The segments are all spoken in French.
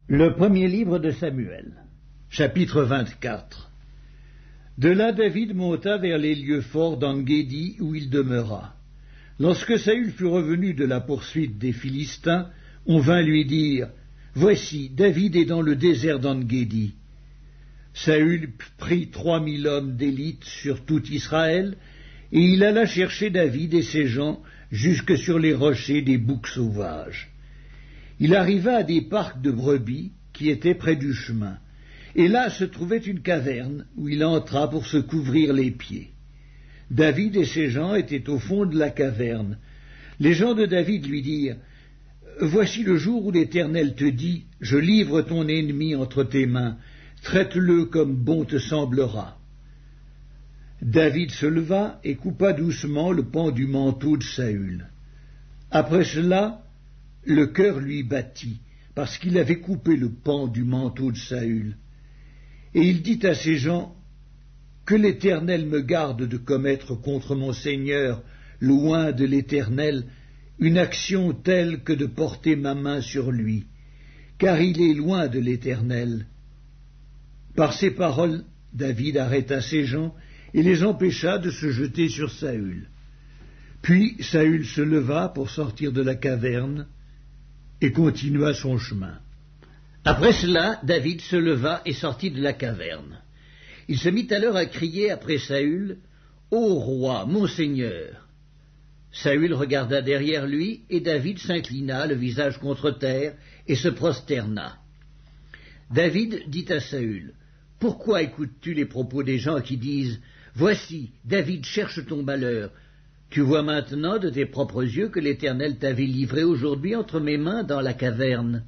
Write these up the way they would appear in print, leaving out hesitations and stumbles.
Le premier livre de Samuel, chapitre 24. De là David monta vers les lieux forts d'En-Guédi où il demeura. Lorsque Saül fut revenu de la poursuite des Philistins, on vint lui dire « Voici, David est dans le désert d'En-Guédi. » Saül prit 3000 hommes d'élite sur tout Israël, et il alla chercher David et ses gens jusque sur les rochers des boucs sauvages. Il arriva à des parcs de brebis qui étaient près du chemin, et là se trouvait une caverne où il entra pour se couvrir les pieds. David et ses gens étaient au fond de la caverne. Les gens de David lui dirent « Voici le jour où l'Éternel te dit « Je livre ton ennemi entre tes mains, traite-le comme bon te semblera. » David se leva et coupa doucement le pan du manteau de Saül. Après cela, le cœur lui battit, parce qu'il avait coupé le pan du manteau de Saül. Et il dit à ses gens, « Que l'Éternel me garde de commettre contre mon Seigneur, loin de l'Éternel, une action telle que de porter ma main sur lui, car il est loin de l'Éternel. » Par ces paroles, David arrêta ses gens et les empêcha de se jeter sur Saül. Puis Saül se leva pour sortir de la caverne, et continua son chemin. Après cela, David se leva et sortit de la caverne. Il se mit alors à crier après Saül, « Ô roi, mon seigneur !» Saül regarda derrière lui, et David s'inclina, le visage contre terre, et se prosterna. David dit à Saül, « Pourquoi écoutes-tu les propos des gens qui disent, « Voici, David cherche ton malheur !» Tu vois maintenant de tes propres yeux que l'Éternel t'avait livré aujourd'hui entre mes mains dans la caverne.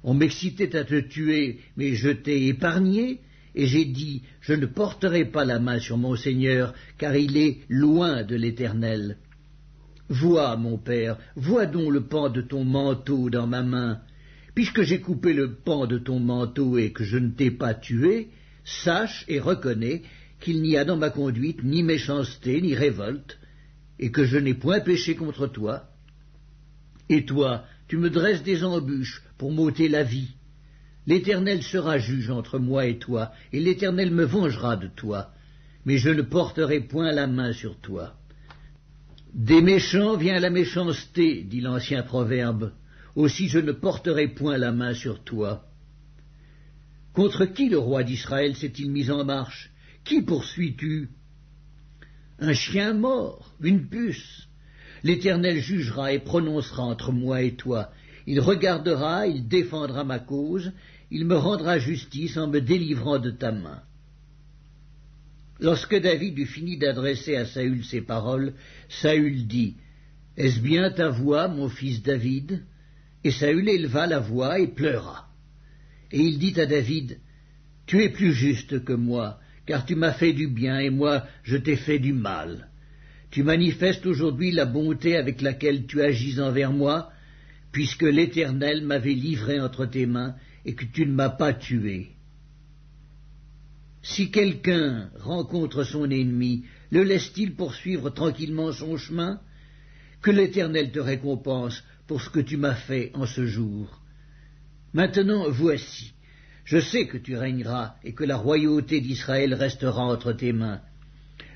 On m'excitait à te tuer, mais je t'ai épargné, et j'ai dit, je ne porterai pas la main sur mon Seigneur, car il est loin de l'Éternel. Vois, mon père, vois donc le pan de ton manteau dans ma main. Puisque j'ai coupé le pan de ton manteau et que je ne t'ai pas tué, sache et reconnais qu'il n'y a dans ma conduite ni méchanceté ni révolte, et que je n'ai point péché contre toi. Et toi, tu me dresses des embûches pour m'ôter la vie. L'Éternel sera juge entre moi et toi, et l'Éternel me vengera de toi, mais je ne porterai point la main sur toi. Des méchants vient la méchanceté, dit l'ancien proverbe, aussi je ne porterai point la main sur toi. Contre qui le roi d'Israël s'est-il mis en marche? Qui poursuis-tu? Un chien mort, une puce. L'Éternel jugera et prononcera entre moi et toi. Il regardera, il défendra ma cause, il me rendra justice en me délivrant de ta main. Lorsque David eut fini d'adresser à Saül ces paroles, Saül dit, « Est-ce bien ta voix, mon fils David ?» Et Saül éleva la voix et pleura. Et il dit à David, « Tu es plus juste que moi, car tu m'as fait du bien, et moi je t'ai fait du mal. Tu manifestes aujourd'hui la bonté avec laquelle tu agis envers moi, puisque l'Éternel m'avait livré entre tes mains, et que tu ne m'as pas tué. Si quelqu'un rencontre son ennemi, le laisse-t-il poursuivre tranquillement son chemin? Que l'Éternel te récompense pour ce que tu m'as fait en ce jour. Maintenant, voici. Je sais que tu régneras et que la royauté d'Israël restera entre tes mains.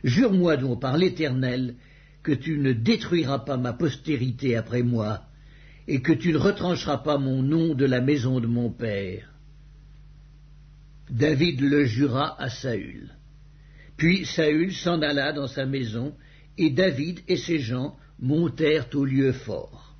Jure-moi donc par l'Éternel que tu ne détruiras pas ma postérité après moi, et que tu ne retrancheras pas mon nom de la maison de mon père. » David le jura à Saül. Puis Saül s'en alla dans sa maison, et David et ses gens montèrent au lieu fort.